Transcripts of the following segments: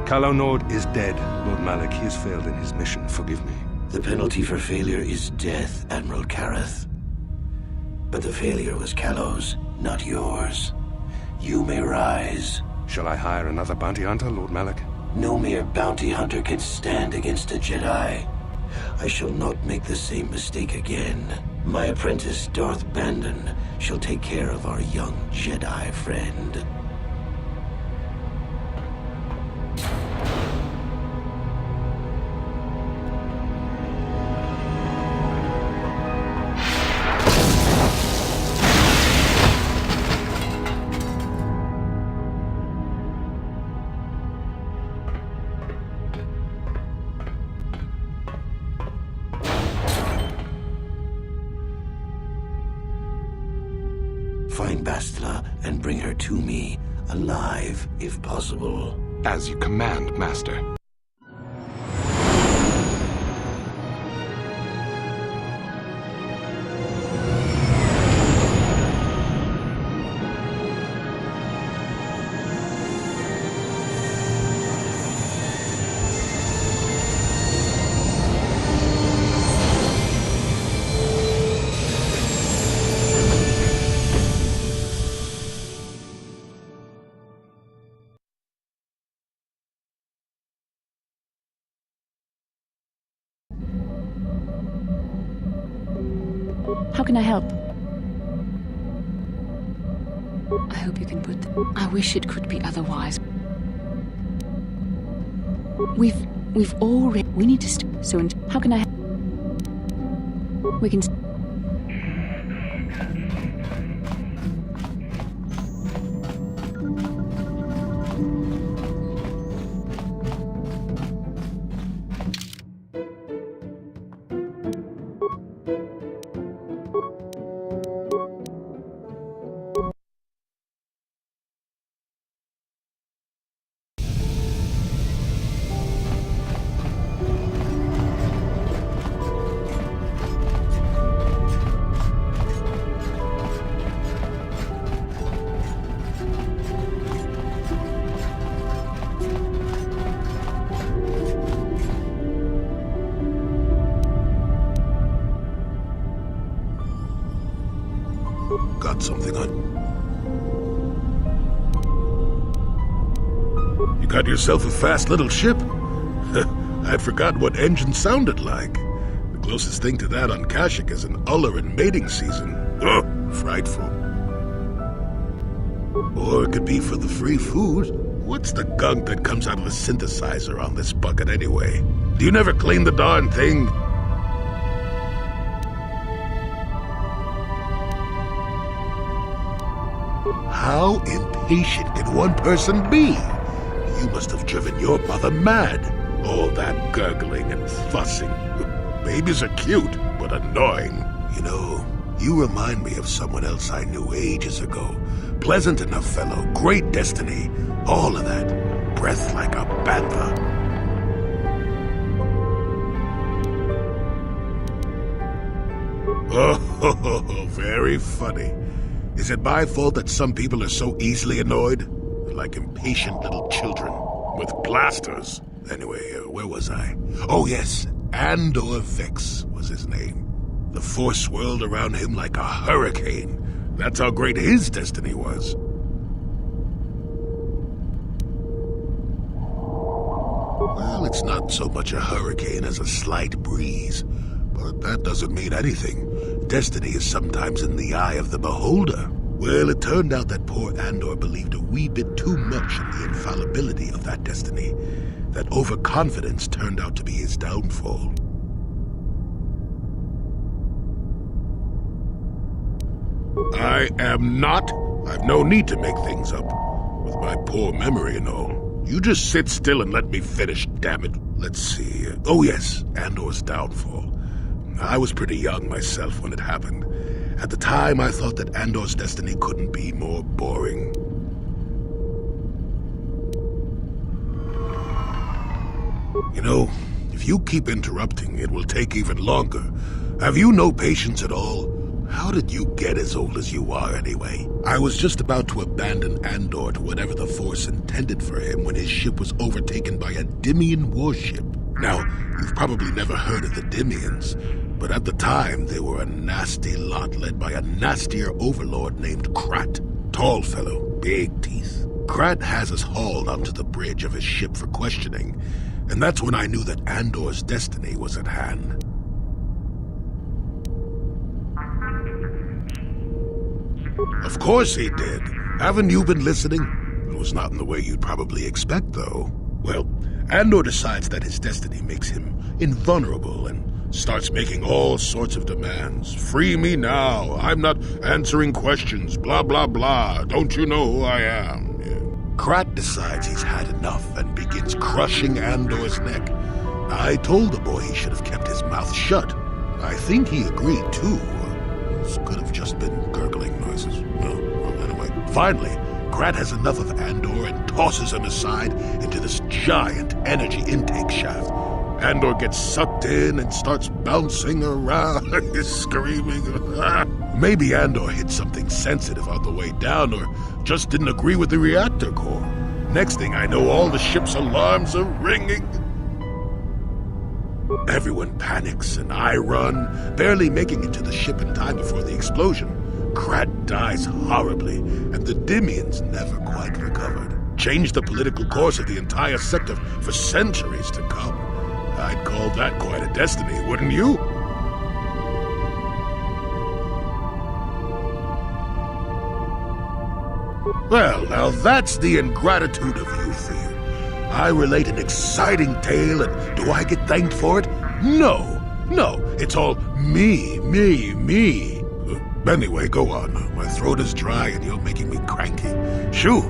Kalonord is dead, Lord Malik. He has failed in his mission. Forgive me. The penalty for failure is death, Admiral Kareth. But the failure was Kalo's, not yours. You may rise. Shall I hire another bounty hunter, Lord Malik? No mere bounty hunter can stand against a Jedi. I shall not make the same mistake again. My apprentice, Darth Bandon, shall take care of our young Jedi friend. Find Bastila and bring her to me, alive, if possible. As you command, Master. How can I help? I hope you can put... I wish it could be otherwise. We've already... We need to... So, how can I help? We can... Got something on. You got yourself a fast little ship? I'd forgotten what engine sounded like. The closest thing to that on Kashyyyk is an Uller in mating season. Oh, frightful. Or it could be for the free food. What's the gunk that comes out of a synthesizer on this bucket anyway? Do you never clean the darn thing? How impatient can one person be? You must have driven your mother mad. All that gurgling and fussing. Babies are cute, but annoying. You know, you remind me of someone else I knew ages ago. Pleasant enough fellow, great destiny, all of that. Breath like a panther. Oh, very funny. Is it my fault that some people are so easily annoyed? They're like impatient little children with blasters. Anyway, where was I? Oh yes, Andor Vex was his name. The Force swirled around him like a hurricane. That's how great his destiny was. Well, it's not so much a hurricane as a slight breeze. But that doesn't mean anything. Destiny is sometimes in the eye of the beholder. Well, it turned out that poor Andor believed a wee bit too much in the infallibility of that destiny. That overconfidence turned out to be his downfall. I am not. I've no need to make things up. With my poor memory and all. You just sit still and let me finish, damn it. Let's see. Oh yes, Andor's downfall. I was pretty young myself when it happened. At the time, I thought that Andor's destiny couldn't be more boring. You know, if you keep interrupting, it will take even longer. Have you no patience at all? How did you get as old as you are, anyway? I was just about to abandon Andor to whatever the Force intended for him when his ship was overtaken by a Dimian warship. Now, you've probably never heard of the Dimians, but at the time, they were a nasty lot led by a nastier overlord named Krat. Tall fellow, big teeth. Krat has us hauled onto the bridge of his ship for questioning, and that's when I knew that Andor's destiny was at hand. Of course he did. Haven't you been listening? It was not in the way you'd probably expect, though. Well, Andor decides that his destiny makes him invulnerable and starts making all sorts of demands. Free me now. I'm not answering questions. Blah, blah, blah. Don't you know who I am? Yeah. Krat decides he's had enough and begins crushing Andor's neck. I told the boy he should have kept his mouth shut. I think he agreed, too. This could have just been gurgling noises. Well, anyway. Finally, Krat has enough of Andor and tosses him aside into this giant energy intake shaft. Andor gets sucked in and starts bouncing around, screaming. Maybe Andor hit something sensitive on the way down or just didn't agree with the reactor core. Next thing I know, all the ship's alarms are ringing. Everyone panics and I run, barely making it to the ship in time before the explosion. Krat dies horribly, and the Dimians never quite recovered. Changed the political course of the entire sector for centuries to come. I'd call that quite a destiny, wouldn't you? Well, now that's the ingratitude of youth here. I relate an exciting tale, and do I get thanked for it? No, it's all me. Anyway, go on. My throat is dry and you're making me cranky. Shoo!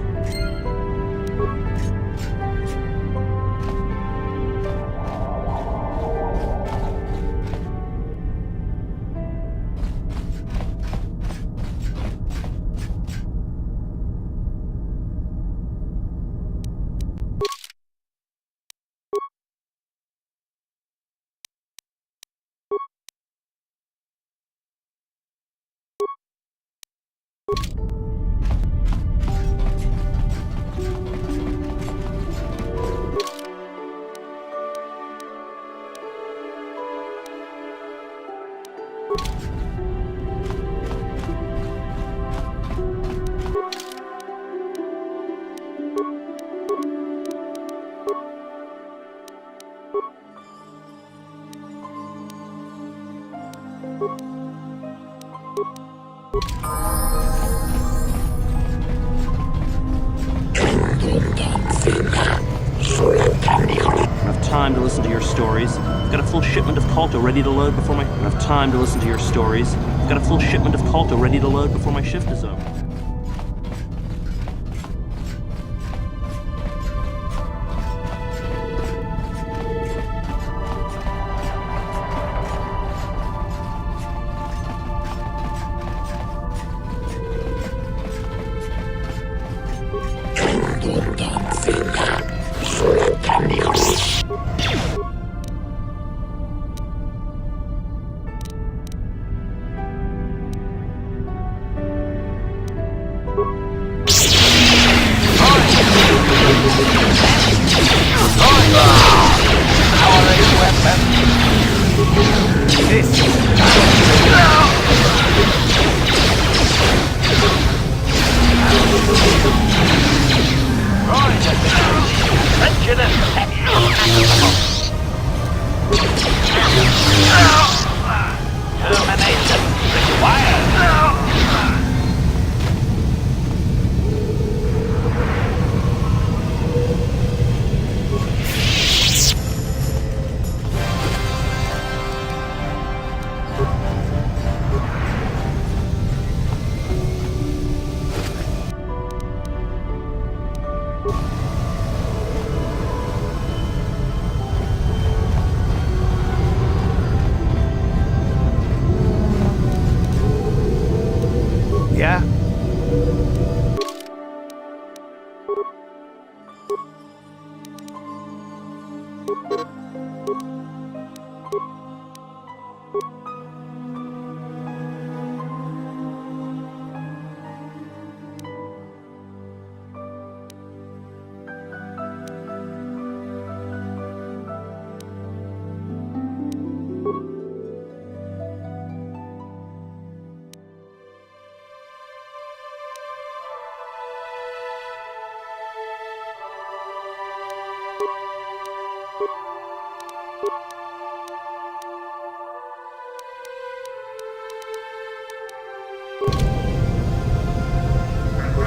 Enough time to listen to your stories. I've got a full shipment of Calto ready to load before my... Enough time to listen to your stories. I've got a full shipment of Calto ready to load before my shift is over.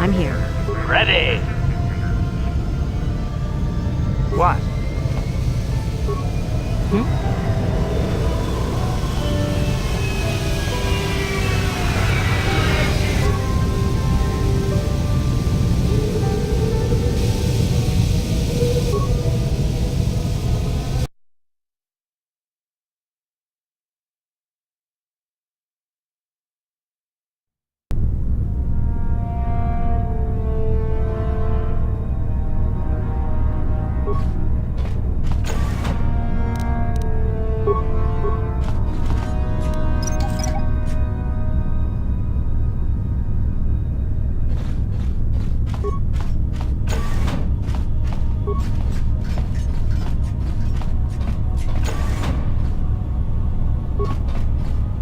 I'm here. Ready! What?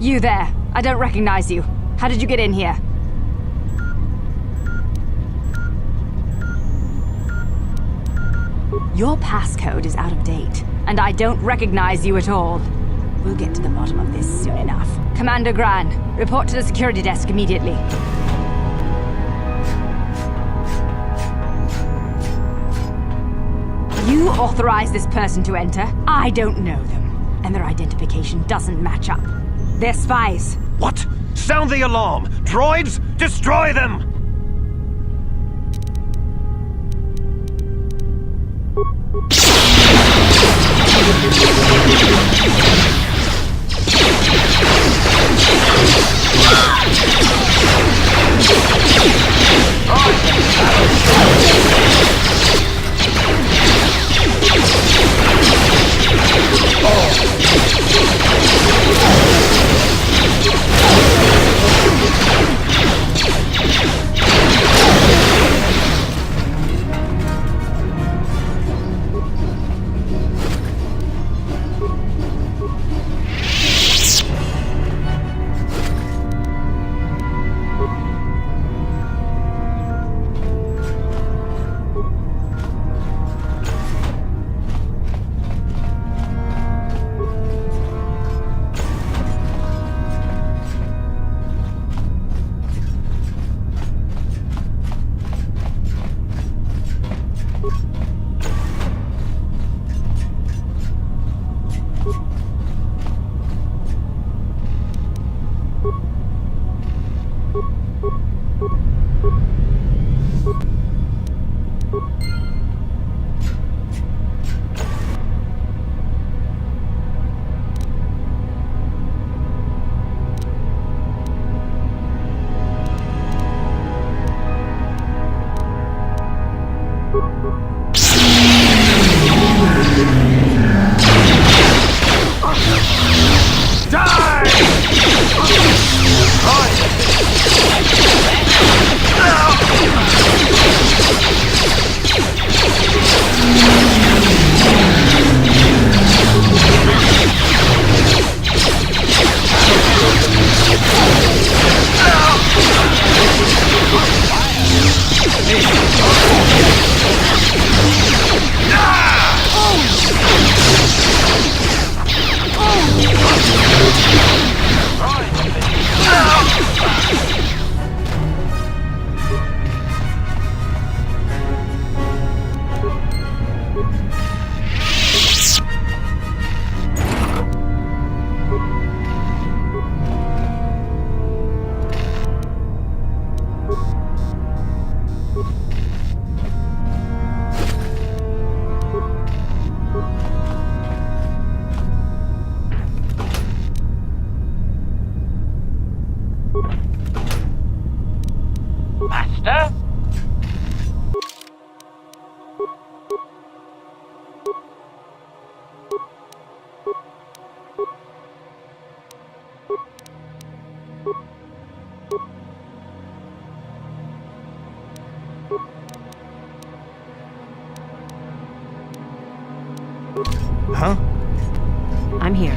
You there. I don't recognize you. How did you get in here? Your passcode is out of date, and I don't recognize you at all. We'll get to the bottom of this soon enough. Commander Gran, report to the security desk immediately. You authorized this person to enter. I don't know them, and their identification doesn't match up. They're spies. What? Sound the alarm! Droids, destroy them! Master? Huh? I'm here.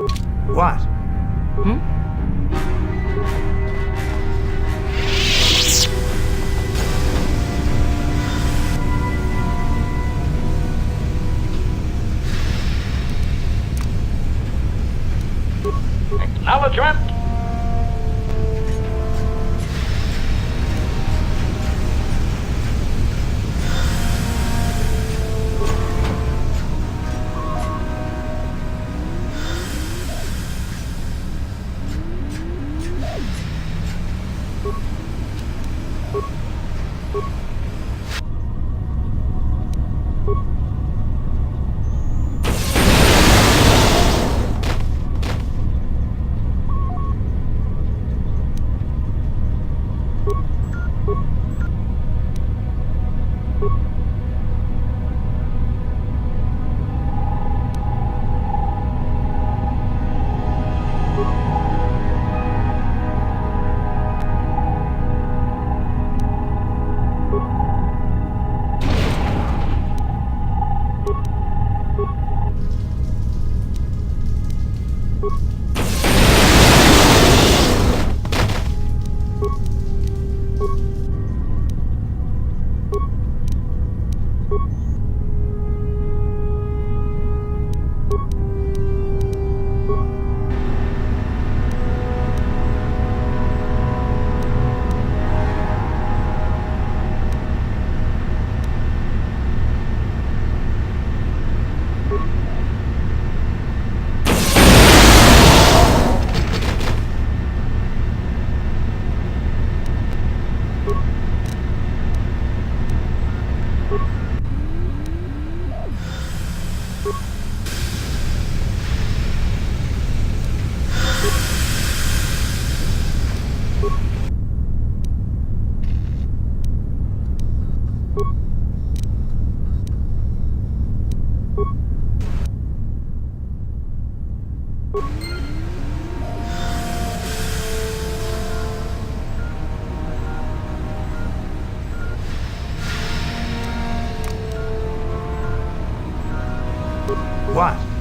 What? Acknowledgement. What?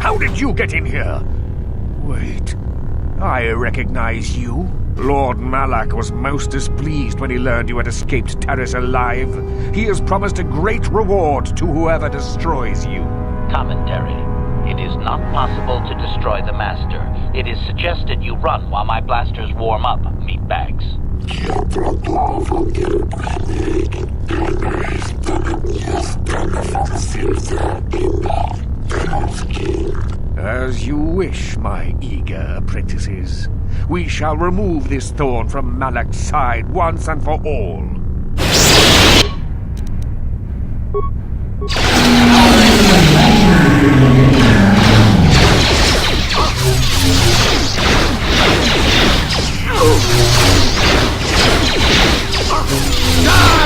How did you get in here? Wait, I recognize you. Lord Malak was most displeased when he learned you had escaped Terrace alive. He has promised a great reward to whoever destroys you. Commentary. It is not possible to destroy the Master. It is suggested you run while my blasters warm up, meatbags. As you wish, my eager apprentices. We shall remove this thorn from Malak's side once and for all. Die!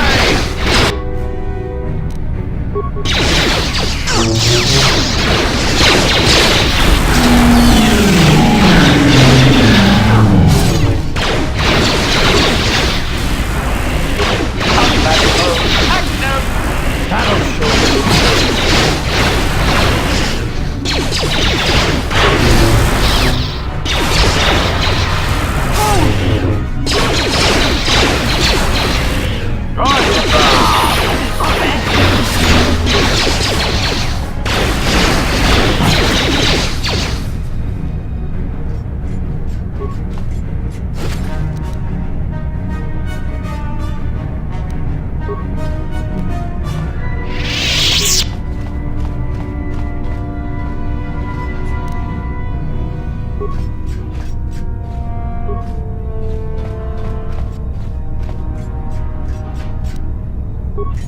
Acknowledgement!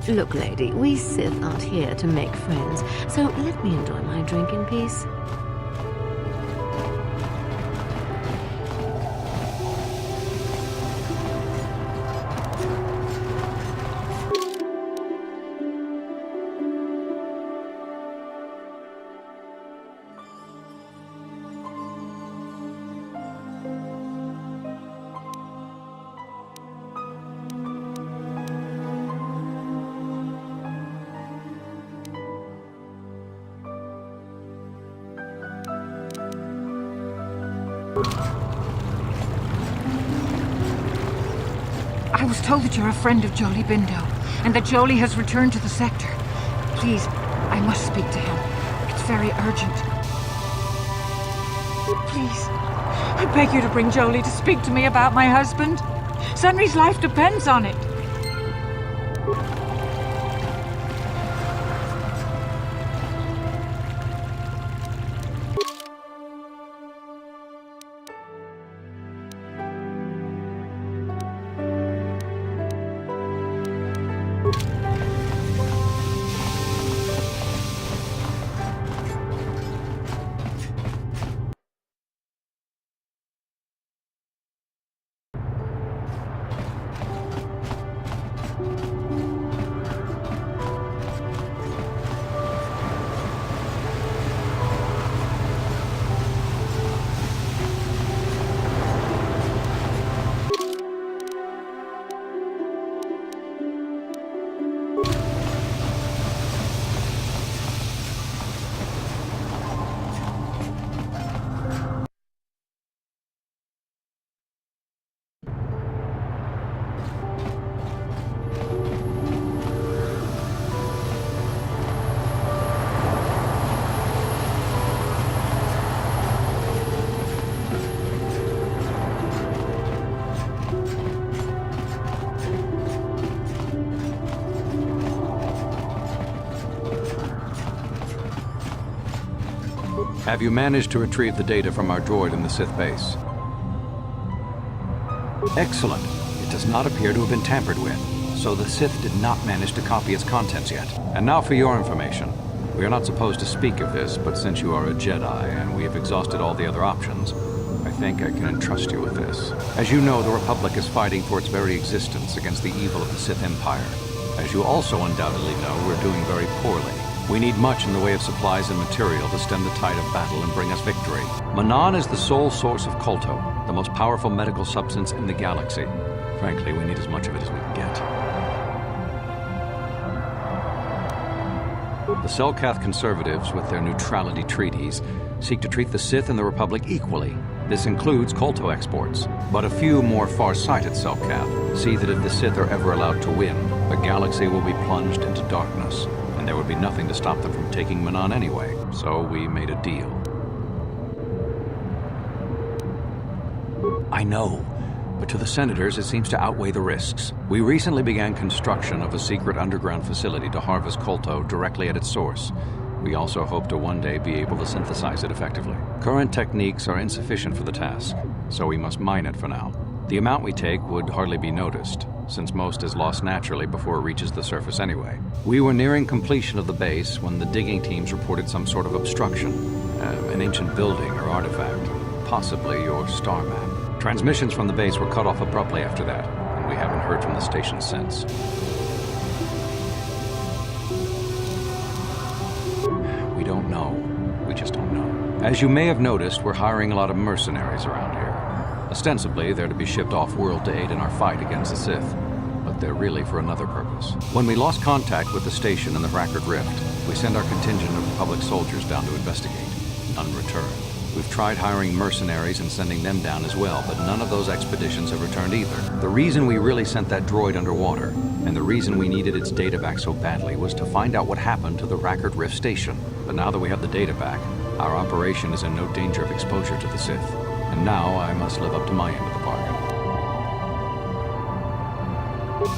Look, lady, we Sith aren't here to make friends, so let me enjoy my drink in peace. was told that you're a friend of Jolie Bindo, and that Jolie has returned to the sector. Please, I must speak to him. It's very urgent. Please, I beg you to bring Jolie to speak to me about my husband. Sunry's life depends on it. Have you managed to retrieve the data from our droid in the Sith base? Excellent. It does not appear to have been tampered with, so the Sith did not manage to copy its contents yet. And now for your information. We are not supposed to speak of this, but since you are a Jedi and we have exhausted all the other options, I think I can entrust you with this. As you know, the Republic is fighting for its very existence against the evil of the Sith Empire. As you also undoubtedly know, we're doing very poorly. We need much in the way of supplies and material to stem the tide of battle and bring us victory. Manaan is the sole source of Kolto, the most powerful medical substance in the galaxy. Frankly, we need as much of it as we can get. The Selkath conservatives, with their neutrality treaties, seek to treat the Sith and the Republic equally. This includes Kolto exports. But a few more far-sighted Selkath see that if the Sith are ever allowed to win, the galaxy will be plunged into darkness. There would be nothing to stop them from taking Manaan anyway, so we made a deal. I know, but to the senators it seems to outweigh the risks. We recently began construction of a secret underground facility to harvest Kolto directly at its source. We also hope to one day be able to synthesize it effectively. Current techniques are insufficient for the task, so we must mine it for now. The amount we take would hardly be noticed, since most is lost naturally before it reaches the surface anyway. We were nearing completion of the base when the digging teams reported some sort of obstruction, an ancient building or artifact, possibly your star map. Transmissions from the base were cut off abruptly after that, and we haven't heard from the station since. We don't know. We just don't know. As you may have noticed, we're hiring a lot of mercenaries around here. Ostensibly, they're to be shipped off-world to aid in our fight against the Sith, but they're really for another purpose. When we lost contact with the station in the Rackard Rift, we sent our contingent of Republic soldiers down to investigate. None returned. We've tried hiring mercenaries and sending them down as well, but none of those expeditions have returned either. The reason we really sent that droid underwater, and the reason we needed its data back so badly, was to find out what happened to the Rackard Rift station. But now that we have the data back, our operation is in no danger of exposure to the Sith. And now I must live up to my end of the bargain.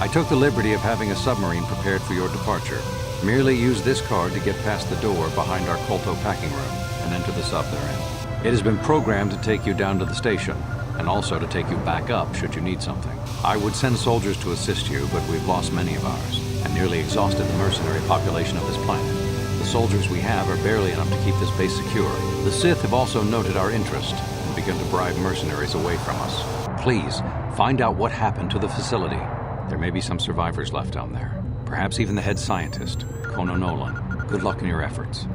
I took the liberty of having a submarine prepared for your departure. Merely use this card to get past the door behind our Kolto packing room and enter the sub therein. It has been programmed to take you down to the station, and also to take you back up should you need something. I would send soldiers to assist you, but we've lost many of ours, and nearly exhausted the mercenary population of this planet. The soldiers we have are barely enough to keep this base secure. The Sith have also noted our interest, begun to bribe mercenaries away from us. Please, find out what happened to the facility. There may be some survivors left down there. Perhaps even the head scientist, Kono Nolan. Good luck in your efforts.